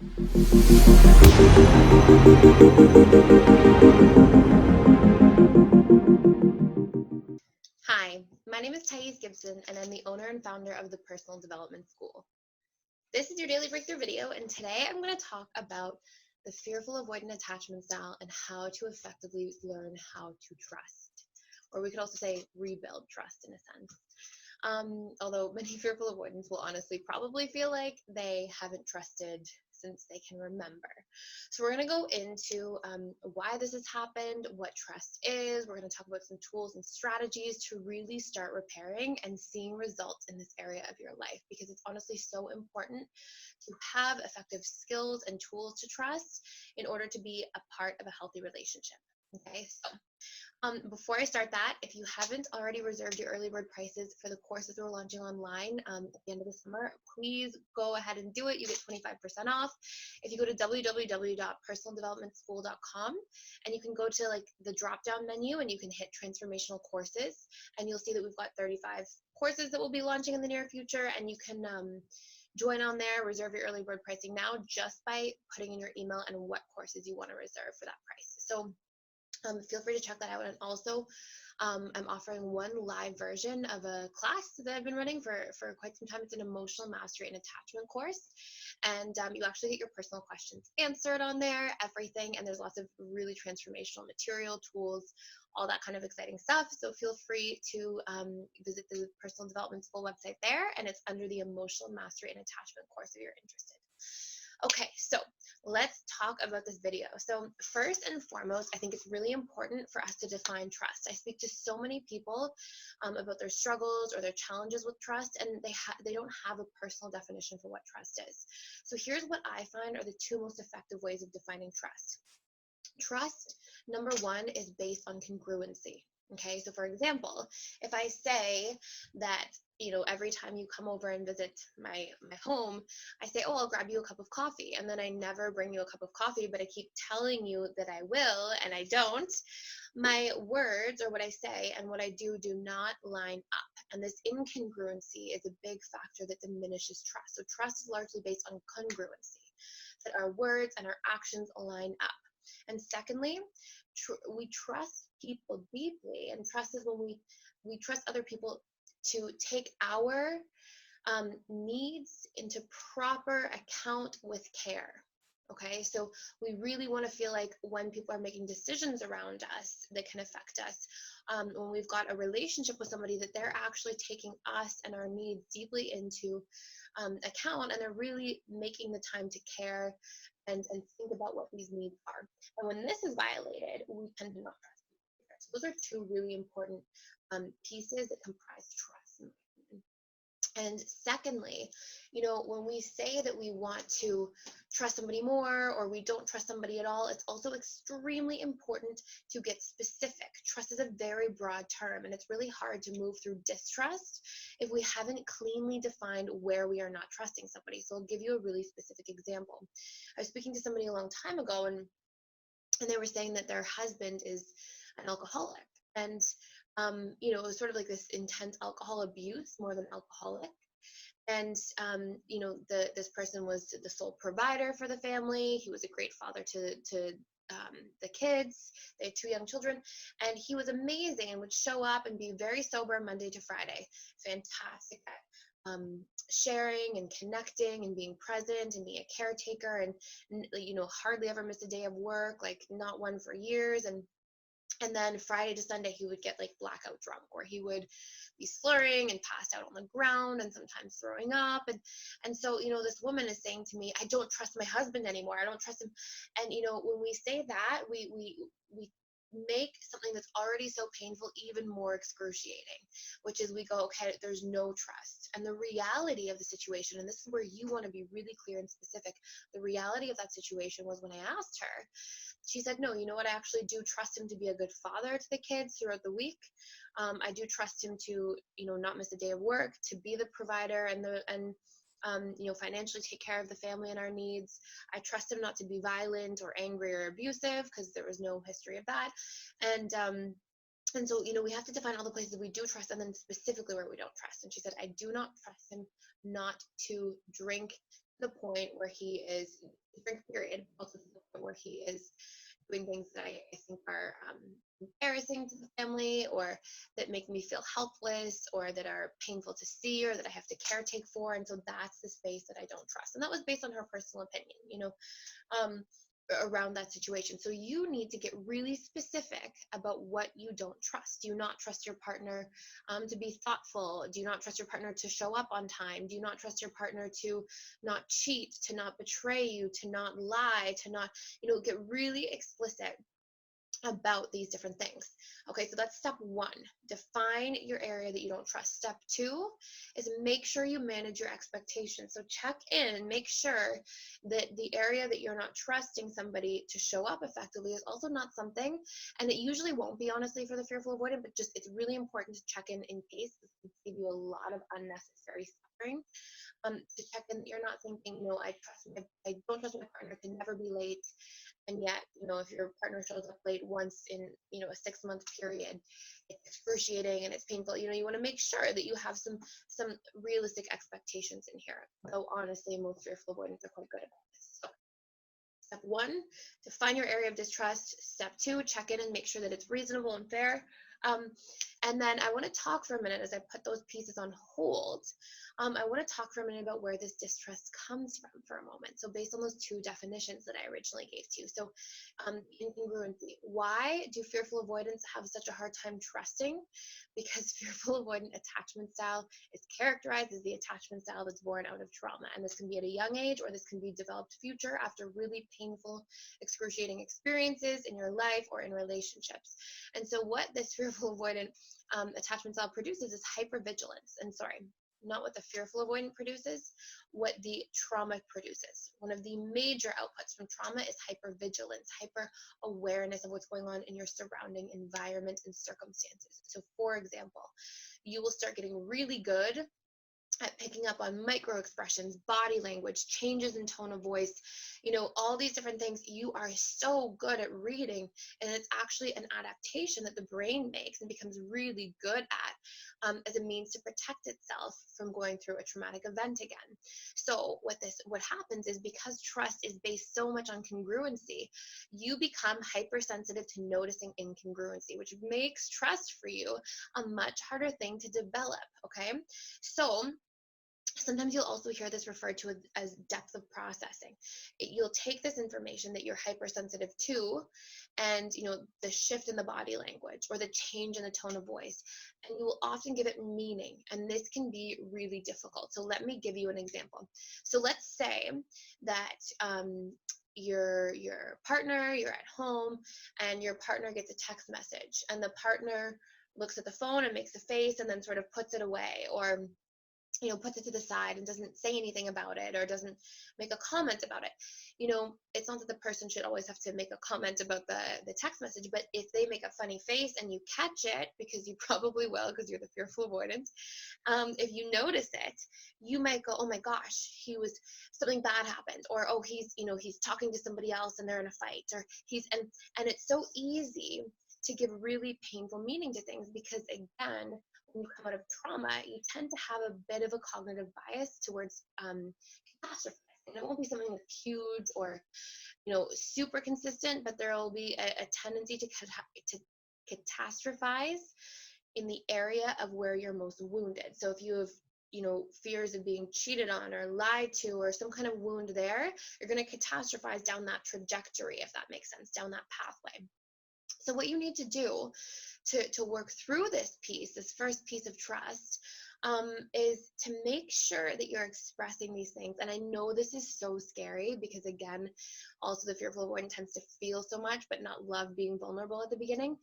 Hi, my name is Gibson, and I'm the owner and founder of the Personal Development School. This is your daily breakthrough video, and today I'm going to talk about the fearful avoidant attachment style and how to effectively learn how to trust, or we could also say rebuild trust in a sense. Although many fearful avoidants will honestly probably feel like they haven't trusted since they can remember. So we're going to go into why this has happened, what trust is. We're going to talk about some tools and strategies to really start repairing and seeing results in this area of your life, because it's honestly so important to have effective skills and tools to trust in order to be a part of a healthy relationship. Okay, so before I start that, if you haven't already reserved your early bird prices for the courses we're launching online at the end of the summer, please go ahead and do it. You get 25% off. If you go to www.personaldevelopmentschool.com, and you can go to like the drop down menu and you can hit transformational courses, and you'll see that we've got 35 courses that we'll be launching in the near future, and you can join on there, reserve your early bird pricing now just by putting in your email and what courses you want to reserve for that price. So feel free to check that out. And also, I'm offering one live version of a class that I've been running for quite some time. It's an emotional mastery and attachment course. And you actually get your personal questions answered on there, everything. And there's lots of really transformational material, tools, all that kind of exciting stuff. So feel free to visit the Personal Development School website there. And it's under the emotional mastery and attachment course if you're interested. Okay, so let's talk about this video. So first and foremost, I think it's really important for us to define trust. I speak to so many people about their struggles or their challenges with trust, and they don't have a personal definition for what trust is. So here's what I find are the two most effective ways of defining trust. Trust, number one, is based on congruency. Okay, so for example, if I say that, every time you come over and visit my home, I say, oh, I'll grab you a cup of coffee, and then I never bring you a cup of coffee, but I keep telling you that I will, and I don't, my words or what I say and what I do not line up. And this incongruency is a big factor that diminishes trust. So trust is largely based on congruency, that our words and our actions align up. And secondly, we trust people deeply, and trust is when we trust other people to take our needs into proper account with care. Okay, so we really want to feel like when people are making decisions around us that can affect us, when we've got a relationship with somebody, that they're actually taking us and our needs deeply into account, and they're really making the time to care and think about what these needs are. And when this is violated, we tend to not trust people. So those are two really important pieces that comprise trust, in my opinion. And secondly, when we say that we want to trust somebody more or we don't trust somebody at all, it's also extremely important to get specific. Trust is a very broad term, and it's really hard to move through distrust if we haven't cleanly defined where we are not trusting somebody. So I'll give you a really specific example. I was speaking to somebody a long time ago, and they were saying that their husband is an alcoholic. And it was sort of like this intense alcohol abuse more than alcoholic. And this person was the sole provider for the family. He was a great father to the kids. They had two young children, and he was amazing and would show up and be very sober Monday to Friday. Fantastic at sharing and connecting and being present and being a caretaker, and hardly ever miss a day of work, like not one for years. And then Friday to Sunday, he would get like blackout drunk, or he would be slurring and passed out on the ground and sometimes throwing up. And so, this woman is saying to me, I don't trust my husband anymore. I don't trust him. And, when we say that, we make something that's already so painful even more excruciating, which is we go, okay, there's no trust. And the reality of the situation, and this is where you want to be really clear and specific, the reality of that situation was when I asked her, she said, no, you know what? I actually do trust him to be a good father to the kids throughout the week. I do trust him to, not miss a day of work, to be the provider and financially take care of the family and our needs. I trust him not to be violent or angry or abusive, because there was no history of that. And so, we have to define all the places we do trust, and then specifically where we don't trust. And she said, I do not trust him not to drink the point where he is, different period, also to the point where he is doing things that I think are embarrassing to the family, or that make me feel helpless, or that are painful to see, or that I have to caretake for. And so that's the space that I don't trust. And that was based on her personal opinion, um, around that situation. So you need to get really specific about what you don't trust. Do you not trust your partner to be thoughtful? Do you not trust your partner to show up on time? Do you not trust your partner to not cheat, to not betray you, to not lie, to not, get really explicit about these different things. Okay, so that's step one. Define your area that you don't trust. Step two is make sure you manage your expectations. So check in, make sure that the area that you're not trusting somebody to show up effectively is also not something, and it usually won't be, honestly, for the fearful avoidant, but just it's really important to check in case this can give you a lot of unnecessary suffering. To check in that you're not thinking, I don't trust my partner to never be late. And yet, if your partner shows up late once in, a 6-month period, it's excruciating and it's painful. You want to make sure that you have some realistic expectations in here. So honestly, most fearful avoidants are quite good about this. So step one, define your area of distrust. Step two, check in and make sure that it's reasonable and fair. And then I want to talk for a minute, as I put those pieces on hold. I want to talk for a minute about where this distrust comes from for a moment. So based on those two definitions that I originally gave to you. So incongruency. Why do fearful avoidants have such a hard time trusting? Because fearful avoidant attachment style is characterized as the attachment style that's born out of trauma. And this can be at a young age, or this can be developed future after really painful, excruciating experiences in your life or in relationships. And so what this fearful avoidant attachment style produces is hypervigilance. And sorry, not what the fearful avoidant produces, what the trauma produces. One of the major outputs from trauma is hypervigilance, hyper awareness of what's going on in your surrounding environment and circumstances. So for example, you will start getting really good at picking up on micro expressions, body language, changes in tone of voice, all these different things you are so good at reading. And it's actually an adaptation that the brain makes and becomes really good at as a means to protect itself from going through a traumatic event again. So what happens is, because trust is based so much on congruency, you become hypersensitive to noticing incongruency, which makes trust for you a much harder thing to develop. Okay, so sometimes you'll also hear this referred to as depth of processing. You'll take this information that you're hypersensitive to, and the shift in the body language or the change in the tone of voice, and you will often give it meaning, and this can be really difficult. So let me give you an example. So let's say that your partner, you're at home, and your partner gets a text message, and the partner looks at the phone and makes a face and then sort of puts it away, or puts it to the side and doesn't say anything about it, or doesn't make a comment about it. It's not that the person should always have to make a comment about the text message, but if they make a funny face and you catch it, because you probably will, because you're the fearful avoidant, if you notice it, you might go, oh my gosh, something bad happened, or oh, he's talking to somebody else and they're in a fight, or and it's so easy to give really painful meaning to things, because again, when you come out of trauma, you tend to have a bit of a cognitive bias towards catastrophizing. And it won't be something that's huge or, super consistent, but there will be a tendency to catastrophize in the area of where you're most wounded. So if you have fears of being cheated on or lied to, or some kind of wound there, you're going to catastrophize down that trajectory, if that makes sense, down that pathway. So what you need to do to work through this first piece of trust, is to make sure that you're expressing these things. And I know this is so scary, because again, also the fearful avoidant tends to feel so much but not love being vulnerable at the beginning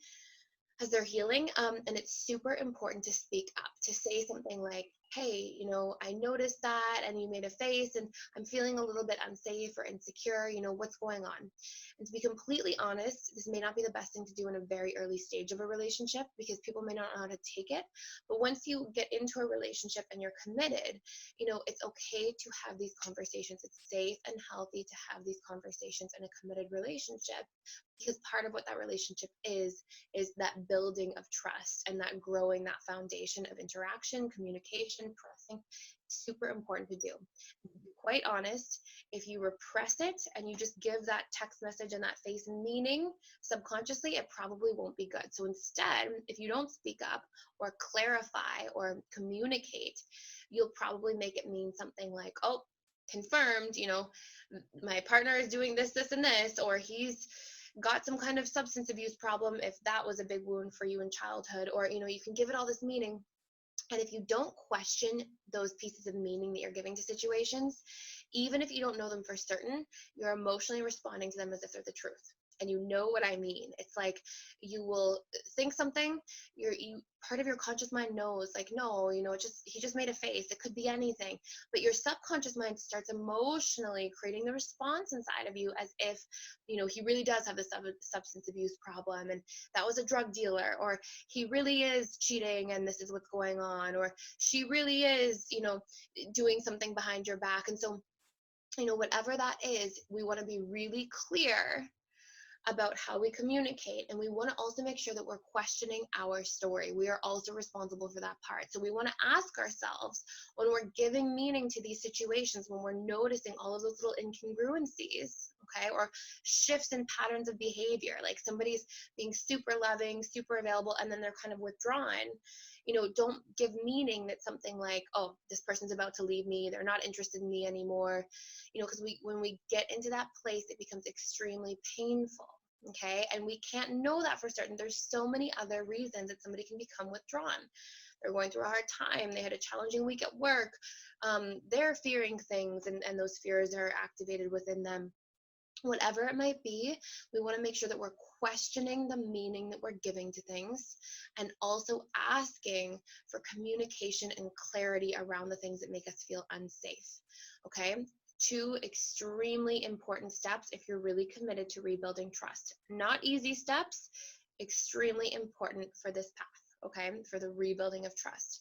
as they're healing. And it's super important to speak up, to say something like, hey, I noticed that, and you made a face, and I'm feeling a little bit unsafe or insecure, what's going on? And to be completely honest, this may not be the best thing to do in a very early stage of a relationship, because people may not know how to take it. But once you get into a relationship and you're committed, it's okay to have these conversations. It's safe and healthy to have these conversations in a committed relationship, because part of what that relationship is that building of trust and that growing that foundation of interaction, communication, trusting. Super important to do. quite honest, if you repress it and you just give that text message and that face meaning subconsciously, it probably won't be good. So instead, if you don't speak up or clarify or communicate, you'll probably make it mean something like, oh, confirmed, my partner is doing this, this, and this, or he's got some kind of substance abuse problem, if that was a big wound for you in childhood, or, you can give it all this meaning. And if you don't question those pieces of meaning that you're giving to situations, even if you don't know them for certain, you're emotionally responding to them as if they're the truth. And you know what I mean. It's like you will think something, you part of your conscious mind knows, like, no, he just made a face. It could be anything. But your subconscious mind starts emotionally creating the response inside of you as if, he really does have a substance abuse problem, and that was a drug dealer, or he really is cheating and this is what's going on, or she really is, doing something behind your back. And so, whatever that is, we want to be really clear about how we communicate, and we want to also make sure that we're questioning our story. We are also responsible for that part. So we want to ask ourselves, when we're giving meaning to these situations, when we're noticing all of those little incongruencies, okay, or shifts in patterns of behavior, like somebody's being super loving, super available, and then they're kind of withdrawn, don't give meaning that something like, oh, this person's about to leave me, they're not interested in me anymore, because when we get into that place, it becomes extremely painful. Okay, and we can't know that for certain. There's so many other reasons that somebody can become withdrawn. They're going through a hard time, they had a challenging week at work, they're fearing things, and those fears are activated within them. Whatever it might be, we want to make sure that we're questioning the meaning that we're giving to things, and also asking for communication and clarity around the things that make us feel unsafe. Okay, two extremely important steps if you're really committed to rebuilding trust. Not easy steps, extremely important for this path, okay, for the rebuilding of trust.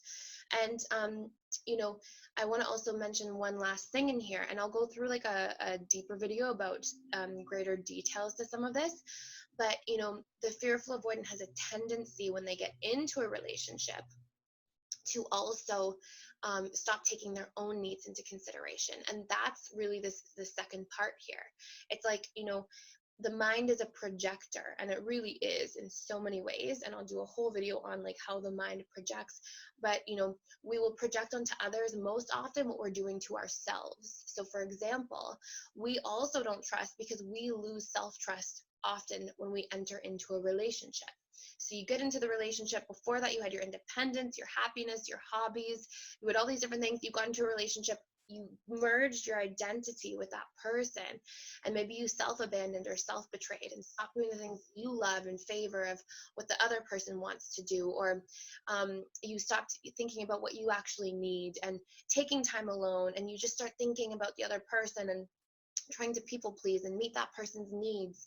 And I want to also mention one last thing in here, and I'll go through like a deeper video about greater details to some of this. But the fearful avoidant has a tendency, when they get into a relationship, to also stop taking their own needs into consideration. And that's really the second part here. It's like, the mind is a projector, and it really is in so many ways. And I'll do a whole video on like how the mind projects. But, we will project onto others most often what we're doing to ourselves. So for example, we also don't trust because we lose self-trust often when we enter into a relationship. So you get into the relationship, before that you had your independence, your happiness, your hobbies, you had all these different things. You got into a relationship, you merged your identity with that person, and maybe you self-abandoned or self-betrayed and stopped doing the things you love in favor of what the other person wants to do, or you stopped thinking about what you actually need and taking time alone, and you just start thinking about the other person and trying to people please and meet that person's needs.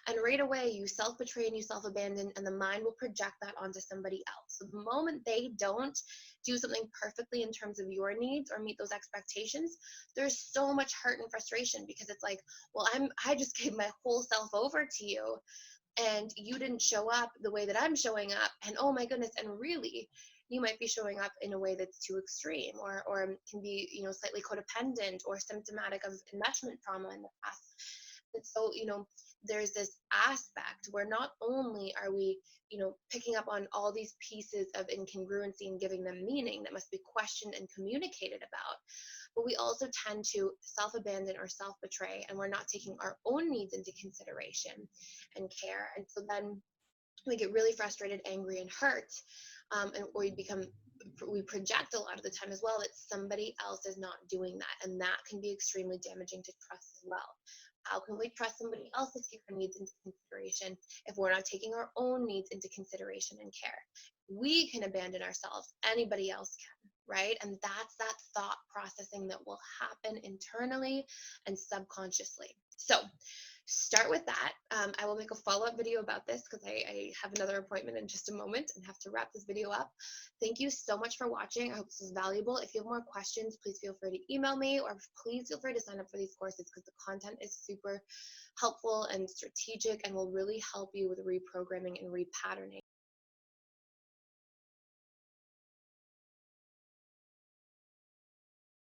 And right away, you self-betray and you self-abandon, and the mind will project that onto somebody else. So the moment they don't do something perfectly in terms of your needs or meet those expectations, there's so much hurt and frustration, because it's like, well, I just gave my whole self over to you, and you didn't show up the way that I'm showing up, and oh my goodness, and really, you might be showing up in a way that's too extreme, or can be, slightly codependent or symptomatic of enmeshment trauma in the past. And so, there's this aspect where not only are we, picking up on all these pieces of incongruency and giving them meaning that must be questioned and communicated about, but we also tend to self-abandon or self-betray, and we're not taking our own needs into consideration and care. And so then we get really frustrated, angry, and hurt, or we project a lot of the time as well that somebody else is not doing that, and that can be extremely damaging to trust as well. How can we trust somebody else to take our needs into consideration if we're not taking our own needs into consideration and care? We can abandon ourselves, anybody else can, right? And that's that thought processing that will happen internally and subconsciously. So start with that. I will make a follow-up video about this because I have another appointment in just a moment and have to wrap this video up. Thank you so much for watching. I hope this was valuable. If you have more questions, please feel free to email me, or please feel free to sign up for these courses, because the content is super helpful and strategic and will really help you with reprogramming and repatterning.